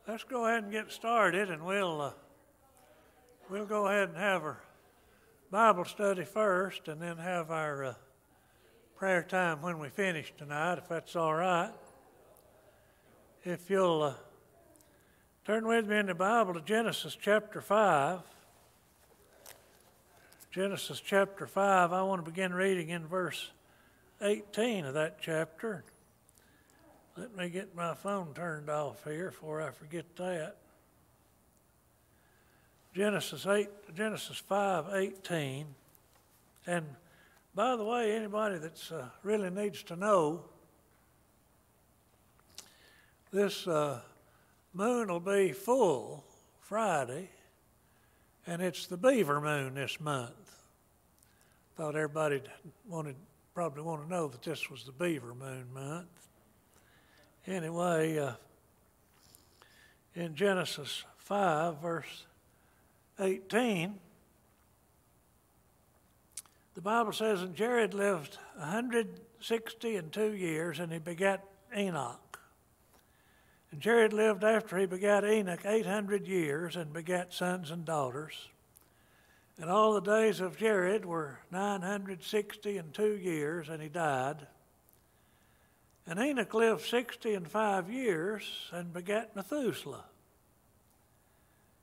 Let's go ahead and get started, and we'll go ahead and have our Bible study first, and then have our prayer time when we finish tonight, if that's all right. If you'll turn with me in the Bible to Genesis chapter 5. Genesis chapter 5, I want to begin reading in verse 18 of that chapter. Let me get my phone turned off here before I forget that. Genesis 5:18. And by the way, anybody that's really needs to know, this moon will be full Friday, and it's the beaver moon this month. Thought everybody probably want to know that this was the beaver moon month. Anyway, in Genesis 5, verse 18, the Bible says, "And Jared lived 162 years, and he begat Enoch. And Jared lived after he begat Enoch 800 years, and begat sons and daughters. And all the days of Jared were 962 years, and he died. And Enoch lived 65 years, and begat Methuselah.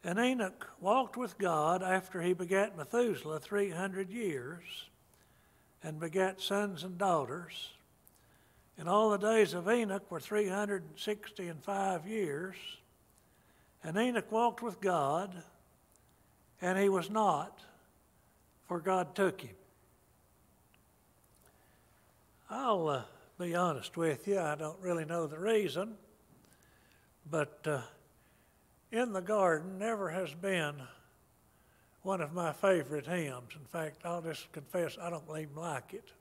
And Enoch walked with God after he begat Methuselah 300 years, and begat sons and daughters. And all the days of Enoch were 365 years. And Enoch walked with God, and he was not, for God took him." I'll be honest with you, I don't really know the reason, but "In the Garden" never has been one of my favorite hymns. In fact, I'll just confess I don't even like it.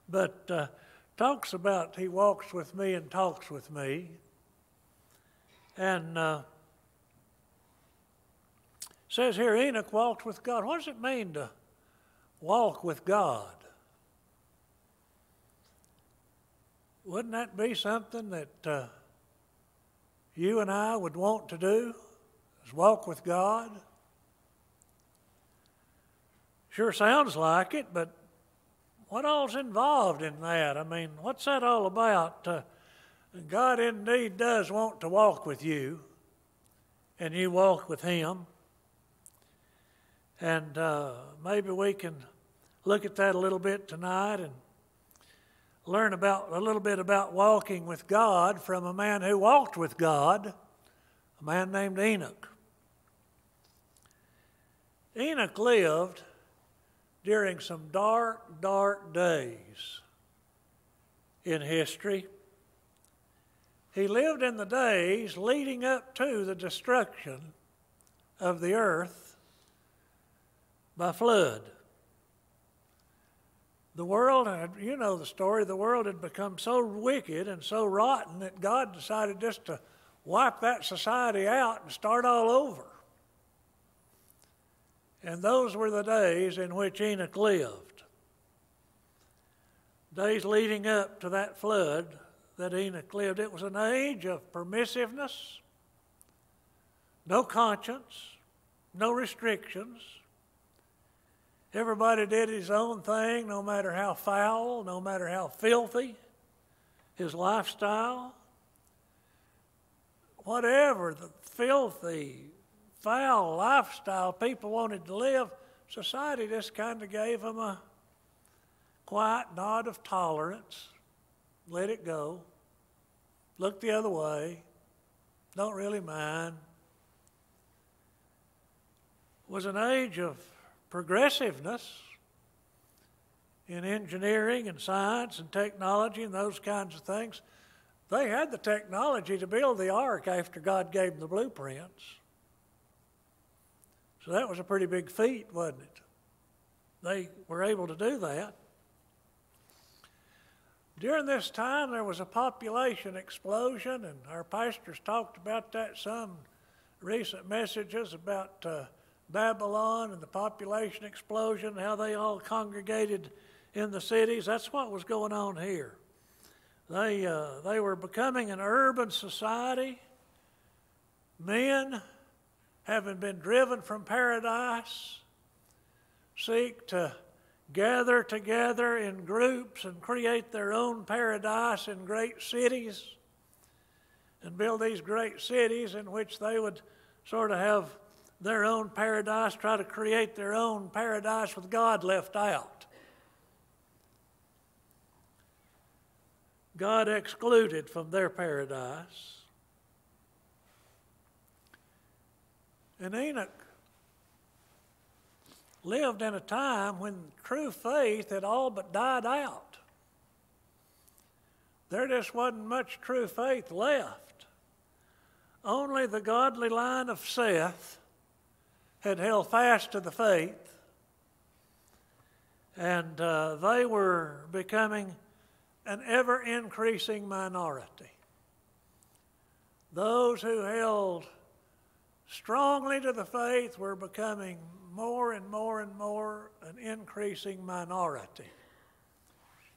But talks about he walks with me and talks with me. And says here, Enoch walked with God. What does it mean to walk with God? Wouldn't that be something that you and I would want to do, is walk with God? Sure sounds like it, but what all's involved in that? I mean, what's that all about? God indeed does want to walk with you, and you walk with Him. And maybe we can look at that a little bit tonight and learn about a little bit about walking with God from a man who walked with God, a man named Enoch. Enoch lived during some dark, dark days in history. He lived in the days leading up to the destruction of the earth by flood. The world, you know the story, the world had become so wicked and so rotten that God decided just to wipe that society out and start all over. And those were the days in which Enoch lived. Days leading up to that flood that Enoch lived. It was an age of permissiveness, no conscience, no restrictions. Everybody did his own thing, no matter how foul, no matter how filthy his lifestyle. Whatever the filthy, foul lifestyle people wanted to live, society just kind of gave them a quiet nod of tolerance. Let it go. Look the other way. Don't really mind. It was an age of progressiveness in engineering and science and technology and those kinds of things. They had the technology to build the ark after God gave them the blueprints. So that was a pretty big feat, wasn't it? They were able to do that. During this time, there was a population explosion, and our pastors talked about that some recent messages about Babylon and the population explosion, how they all congregated in the cities. That's what was going on here. They were becoming an urban society. Men, having been driven from paradise, seek to gather together in groups and create their own paradise in great cities and build these great cities in which they would sort of have their own paradise, try to create their own paradise with God left out. God excluded from their paradise. And Enoch lived in a time when true faith had all but died out. There just wasn't much true faith left. Only the godly line of Seth had held fast to the faith, and they were becoming an ever-increasing minority. Those who held strongly to the faith were becoming more and more and more an increasing minority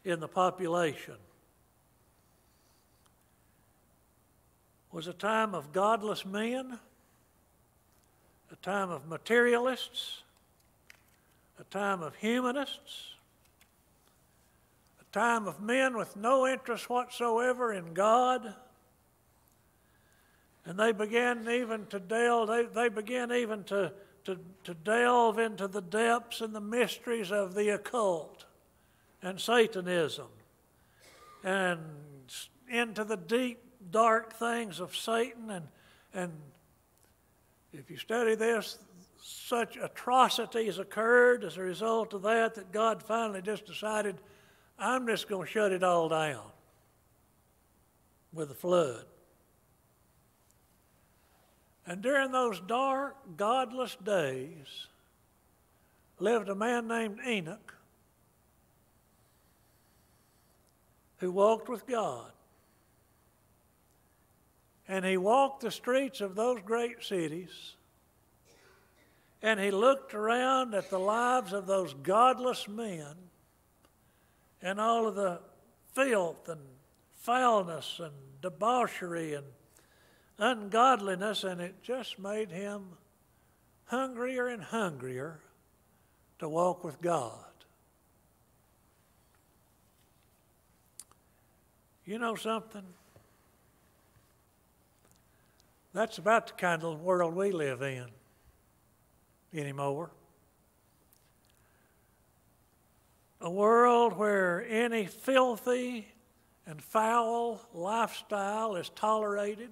in the population. It was a time of godless men, a time of materialists, a time of humanists, a time of men with no interest whatsoever in God. And they began even to delve, to delve into the depths and the mysteries of the occult and Satanism and into the deep, dark things of Satan. And if you study this, such atrocities occurred as a result of that God finally just decided, I'm just going to shut it all down with a flood. And during those dark, godless days, lived a man named Enoch who walked with God. And he walked the streets of those great cities, and he looked around at the lives of those godless men and all of the filth and foulness and debauchery and ungodliness, and it just made him hungrier and hungrier to walk with God. You know something? That's about the kind of world we live in anymore. A world where any filthy and foul lifestyle is tolerated.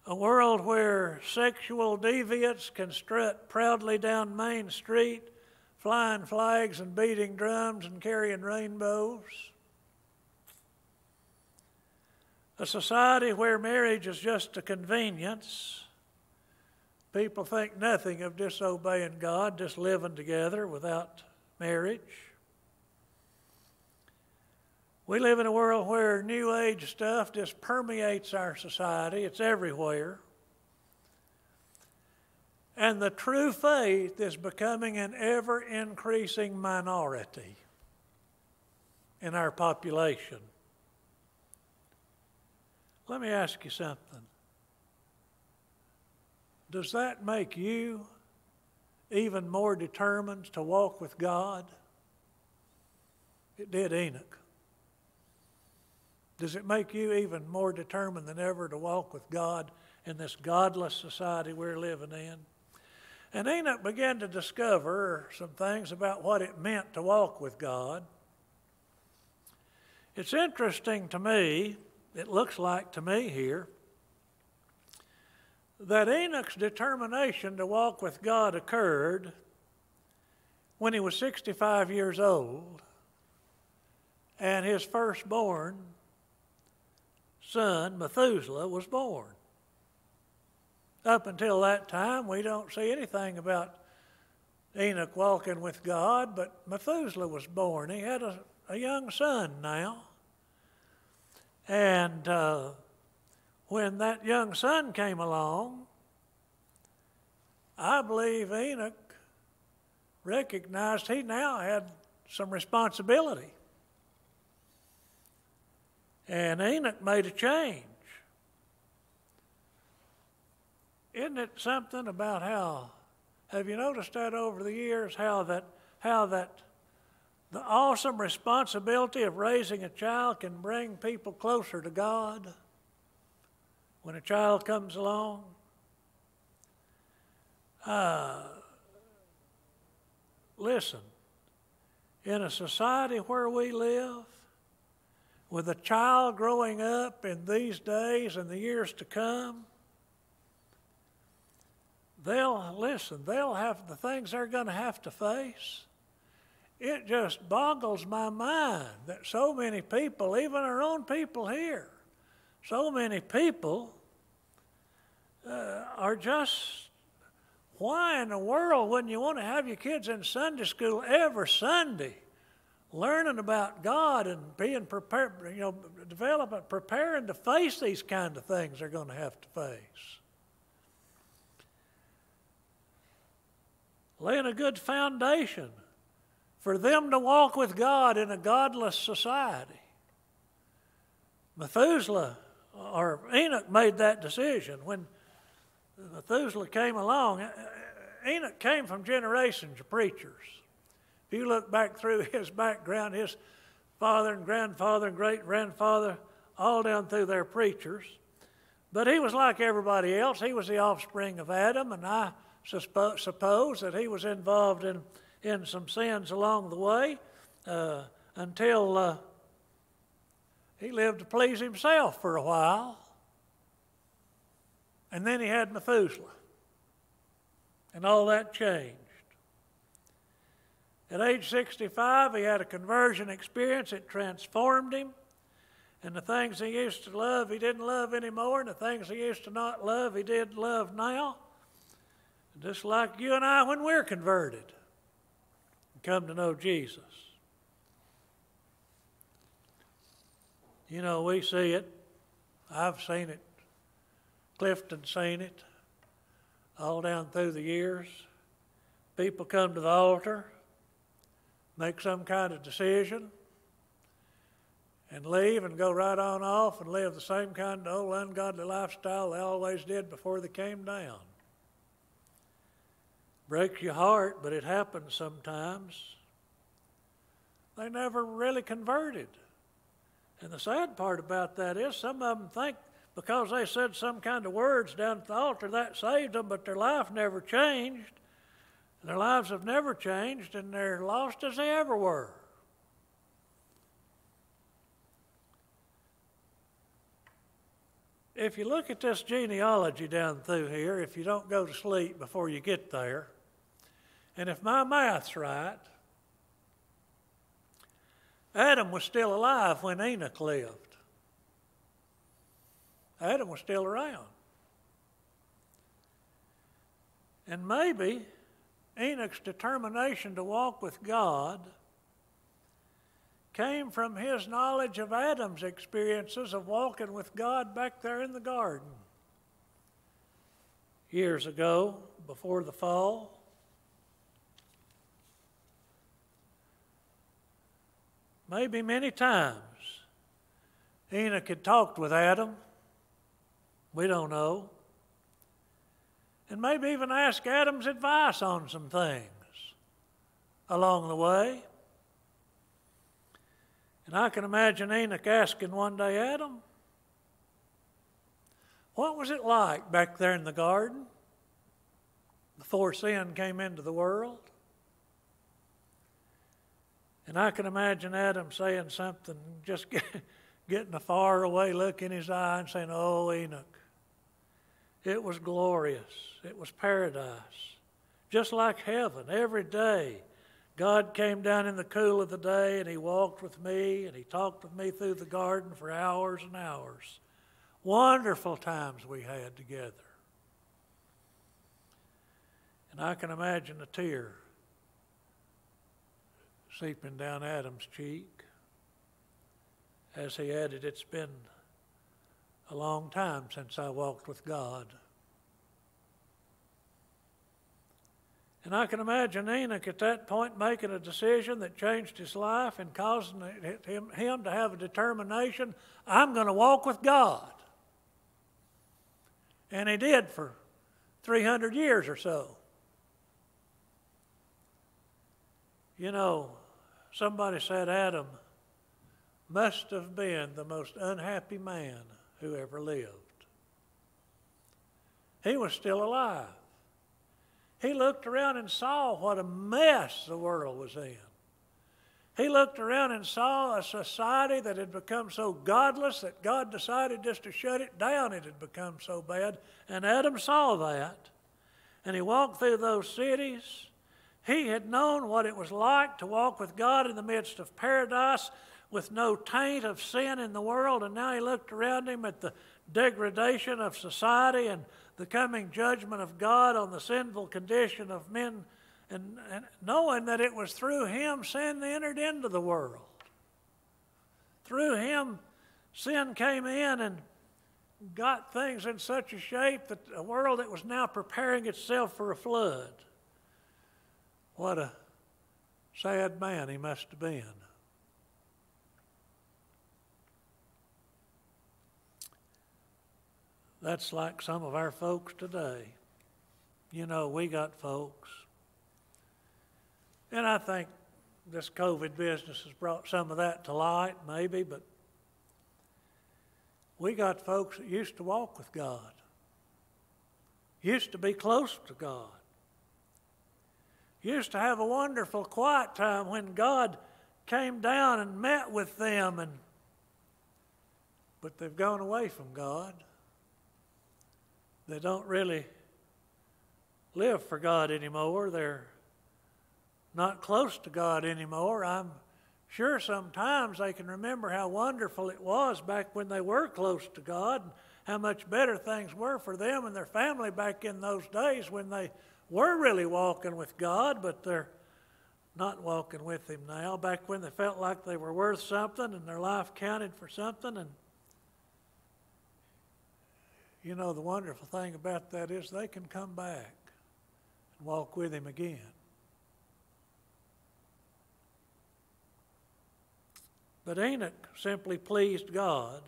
A world where sexual deviants can strut proudly down Main Street, flying flags and beating drums and carrying rainbows. A society where marriage is just a convenience. People think nothing of disobeying God, just living together without marriage. We live in a world where New Age stuff just permeates our society. It's everywhere. And the true faith is becoming an ever-increasing minority in our population. Let me ask you something. Does that make you even more determined to walk with God? It did Enoch. Does it make you even more determined than ever to walk with God in this godless society we're living in? And Enoch began to discover some things about what it meant to walk with God. It's interesting to me, it looks like to me here, that Enoch's determination to walk with God occurred when he was 65 years old and his firstborn son, Methuselah, was born. Up until that time, we don't see anything about Enoch walking with God, but Methuselah was born. He had a young son now. And when that young son came along, I believe Enoch recognized he now had some responsibility. And Enoch made a change. Isn't it something about how, have you noticed that over the years, how that the awesome responsibility of raising a child can bring people closer to God when a child comes along? Listen, in a society where we live, with a child growing up in these days and the years to come, they'll have the things they're going to have to face. It just boggles my mind that so many people, even our own people here, so many people are just, why in the world wouldn't you want to have your kids in Sunday school every Sunday, learning about God and being prepared, preparing to face these kind of things they're going to have to face? Laying a good foundation for them to walk with God in a godless society. Enoch made that decision. When Methuselah came along, Enoch came from generations of preachers. If you look back through his background, his father and grandfather and great-grandfather, all down through their preachers. But he was like everybody else. He was the offspring of Adam, and I suppose that he was involved in some sins along the way until he lived to please himself for a while. And then he had Methuselah. And all that changed. At age 65, he had a conversion experience. It transformed him. And the things he used to love, he didn't love anymore. And the things he used to not love, he did love now. Just like you and I when we're converted and come to know Jesus. You know, we see it. I've seen it. Clifton's seen it all down through the years. People come to the altar, make some kind of decision, and leave and go right on off and live the same kind of old ungodly lifestyle they always did before they came down. Breaks your heart, but it happens sometimes. They never really converted. And the sad part about that is some of them think because they said some kind of words down at the altar that saved them, but their life never changed. Their lives have never changed, and they're lost as they ever were. If you look at this genealogy down through here, if you don't go to sleep before you get there, and if my math's right, Adam was still alive when Enoch lived. Adam was still around. And maybe Enoch's determination to walk with God came from his knowledge of Adam's experiences of walking with God back there in the garden. Years ago, before the fall, maybe many times, Enoch had talked with Adam. We don't know. And maybe even asked Adam's advice on some things along the way. And I can imagine Enoch asking one day, Adam, what was it like back there in the garden before sin came into the world? And I can imagine Adam saying something, just getting a faraway look in his eye and saying, oh, Enoch, it was glorious. It was paradise. Just like heaven. Every day, God came down in the cool of the day and he walked with me and he talked with me through the garden for hours and hours. Wonderful times we had together. And I can imagine a tear seeping down Adam's cheek as he added, it's been a long time since I walked with God. And I can imagine Enoch at that point making a decision that changed his life and causing him to have a determination, I'm going to walk with God. And he did for 300 years or so. You know, somebody said Adam must have been the most unhappy man who ever lived. He was still alive. He looked around and saw what a mess the world was in. He looked around and saw a society that had become so godless that God decided just to shut it down. It had become so bad. And Adam saw that. And he walked through those cities. He had known what it was like to walk with God in the midst of paradise with no taint of sin in the world. And now he looked around him at the degradation of society and the coming judgment of God on the sinful condition of men, and knowing that it was through him sin entered into the world. Through him, sin came in and got things in such a shape that a world that was now preparing itself for a flood. What a sad man he must have been. That's like some of our folks today. You know, we got folks. And I think this COVID business has brought some of that to light, maybe, but we got folks that used to walk with God, used to be close to God, used to have a wonderful quiet time when God came down and met with them, but they've gone away from God. They don't really live for God anymore. They're not close to God anymore. I'm sure sometimes they can remember how wonderful it was back when they were close to God, and how much better things were for them and their family back in those days when they were really walking with God, but they're not walking with Him now. Back when they felt like they were worth something and their life counted for something. And you know, the wonderful thing about that is they can come back and walk with Him again. But Enoch simply pleased God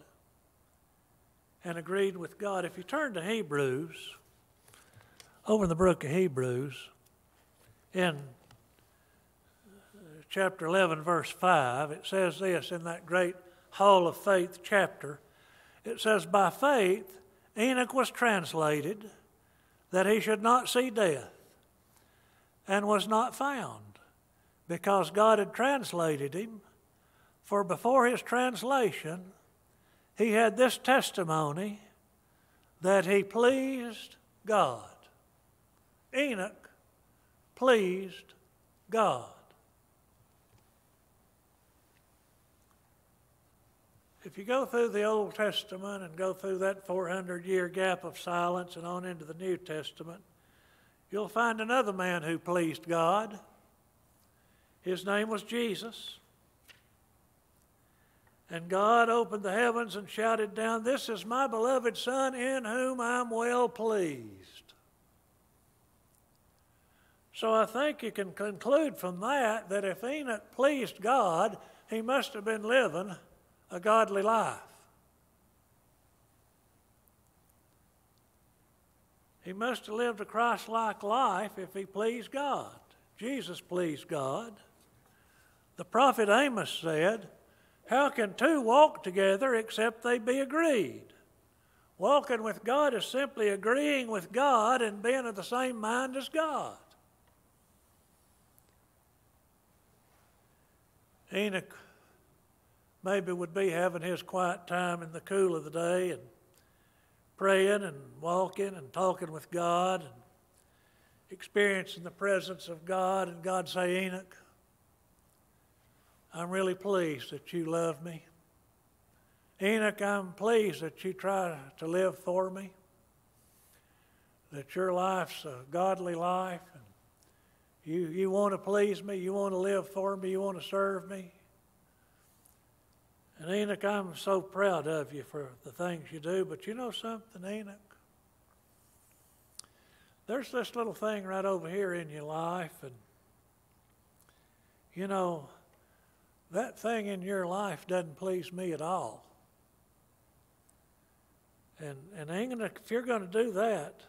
and agreed with God. If you turn to Hebrews, over in the book of Hebrews, in chapter 11, verse 5, it says this in that great Hall of Faith chapter. It says, by faith, Enoch was translated that he should not see death, and was not found, because God had translated him. For before his translation, he had this testimony that he pleased God. Enoch pleased God. If you go through the Old Testament and go through that 400-year gap of silence and on into the New Testament, you'll find another man who pleased God. His name was Jesus. And God opened the heavens and shouted down, this is my beloved Son in whom I'm well pleased. So I think you can conclude from that if Enoch pleased God, he must have been living a godly life. He must have lived a Christ-like life if he pleased God. Jesus pleased God. The prophet Amos said, how can two walk together except they be agreed? Walking with God is simply agreeing with God and being of the same mind as God. Enoch maybe would be having his quiet time in the cool of the day and praying and walking and talking with God and experiencing the presence of God, and God say, Enoch, I'm really pleased that you love me. Enoch, I'm pleased that you try to live for me, that your life's a godly life, and you want to please me, you want to live for me, you want to serve me. And Enoch, I'm so proud of you for the things you do, but you know something, Enoch? there's this little thing right over here in your life, and you know, that thing in your life doesn't please me at all. And Enoch, if you're going to do that,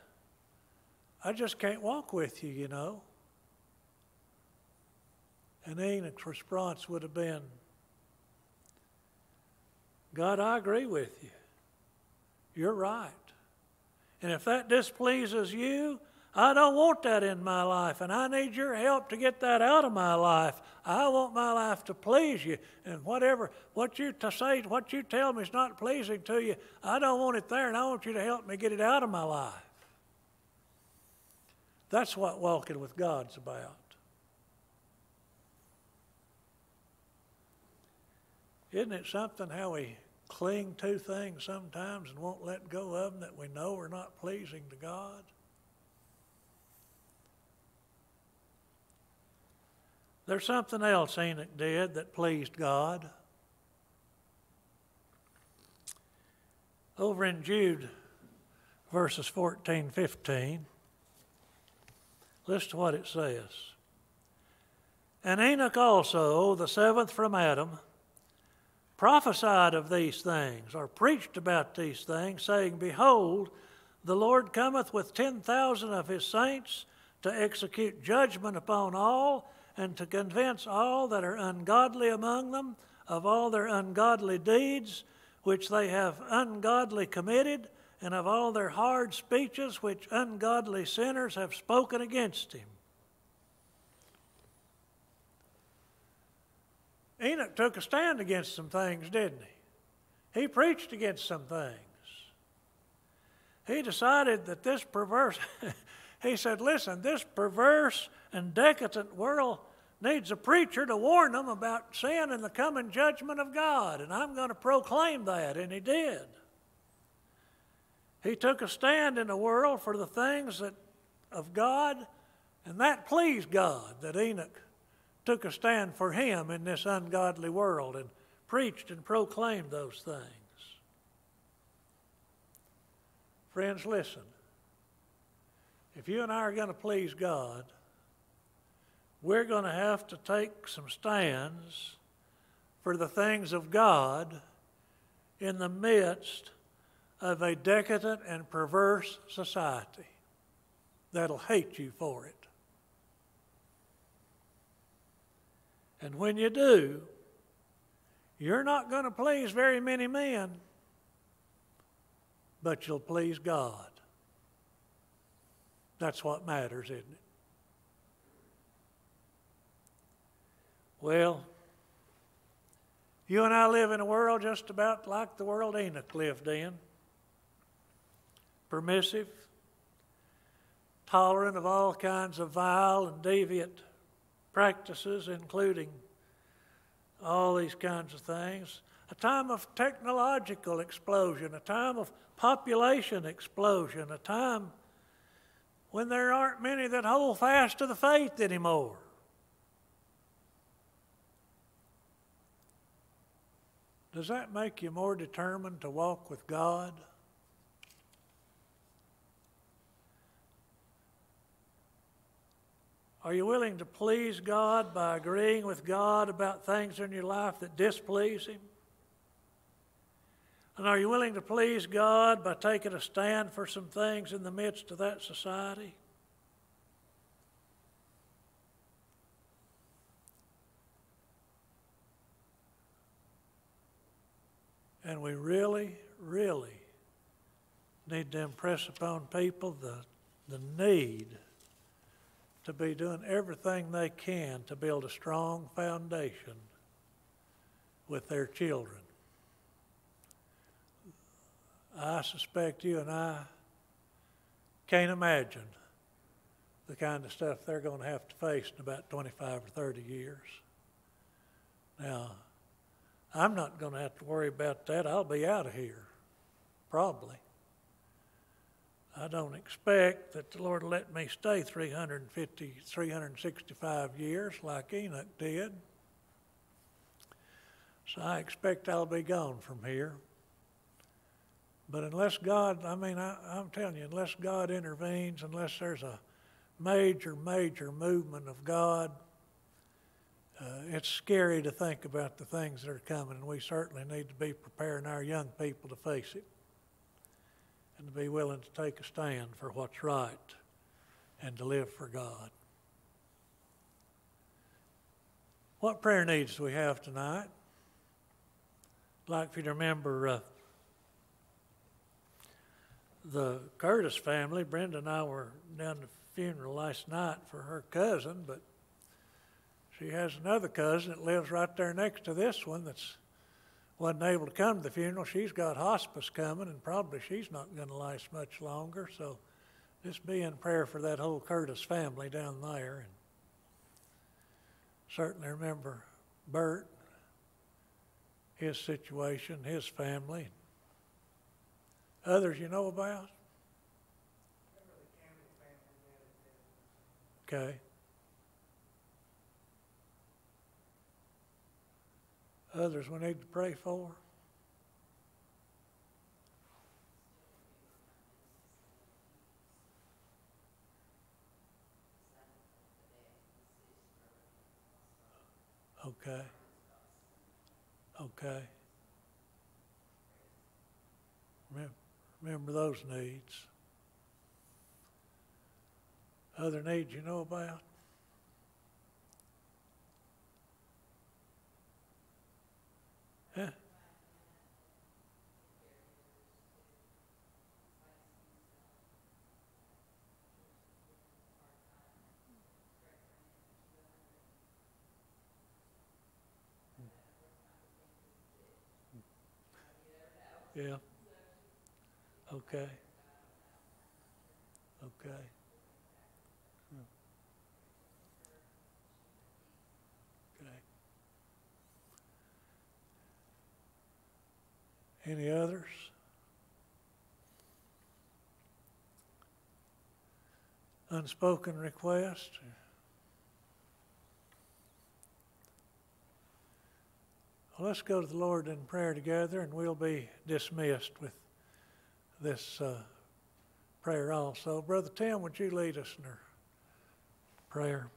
I just can't walk with you, you know. And Enoch's response would have been, God, I agree with you. You're right. And if that displeases you, I don't want that in my life, and I need your help to get that out of my life. I want my life to please you, and what you tell me is not pleasing to you, I don't want it there, and I want you to help me get it out of my life. That's what walking with God's about. Isn't it something how we cling to things sometimes and won't let go of them that we know are not pleasing to God? There's something else Enoch did that pleased God. Over in Jude, verses 14, 15, listen to what it says. And Enoch also, the seventh from Adam, prophesied of these things, or preached about these things, saying, Behold, the Lord cometh with 10,000 of his saints to execute judgment upon all, and to convince all that are ungodly among them of all their ungodly deeds, which they have ungodly committed, and of all their hard speeches, which ungodly sinners have spoken against him. Enoch took a stand against some things, didn't he? He preached against some things. He decided that this perverse, he said, listen, this perverse and decadent world needs a preacher to warn them about sin and the coming judgment of God, and I'm going to proclaim that, and he did. He took a stand in the world for the things of God, and that pleased God, that Enoch took a stand for him in this ungodly world and preached and proclaimed those things. Friends, listen. If you and I are going to please God, we're going to have to take some stands for the things of God in the midst of a decadent and perverse society that'll hate you for it. And when you do, you're not going to please very many men, but you'll please God. That's what matters, isn't it? Well, you and I live in a world just about like the world Enoch lived in. Permissive, tolerant of all kinds of vile and deviant practices, including all these kinds of things. A time of technological explosion, a time of population explosion, a time when there aren't many that hold fast to the faith anymore. Does that make you more determined to walk with God? Are you willing to please God by agreeing with God about things in your life that displease Him? And are you willing to please God by taking a stand for some things in the midst of that society? And we really, really need to impress upon people the need to be doing everything they can to build a strong foundation with their children. I suspect you and I can't imagine the kind of stuff they're going to have to face in about 25 or 30 years. Now, I'm not going to have to worry about that. I'll be out of here, probably. I don't expect that the Lord will let me stay 365 years like Enoch did. So I expect I'll be gone from here. But unless God, I'm telling you, unless God intervenes, unless there's a major movement of God, it's scary to think about the things that are coming, and we certainly need to be preparing our young people to face it and to be willing to take a stand for what's right and to live for God. What prayer needs do we have tonight? I'd like for you to remember the Curtis family. Brenda and I were down at the funeral last night for her cousin, but she has another cousin that lives right there next to this one that's wasn't able to come to the funeral. She's got hospice coming, and probably she's not going to last much longer. So just be in prayer for that whole Curtis family down there. And certainly remember Bert, his situation, his family. Others you know about? Okay. Others we need to pray for? Okay. Okay. Remember those needs. Other needs you know about? Yeah. Yeah. Okay. Okay. Okay. Any others? Unspoken request? Well, let's go to the Lord in prayer together, and we'll be dismissed with this prayer also. Brother Tim, would you lead us in our prayer?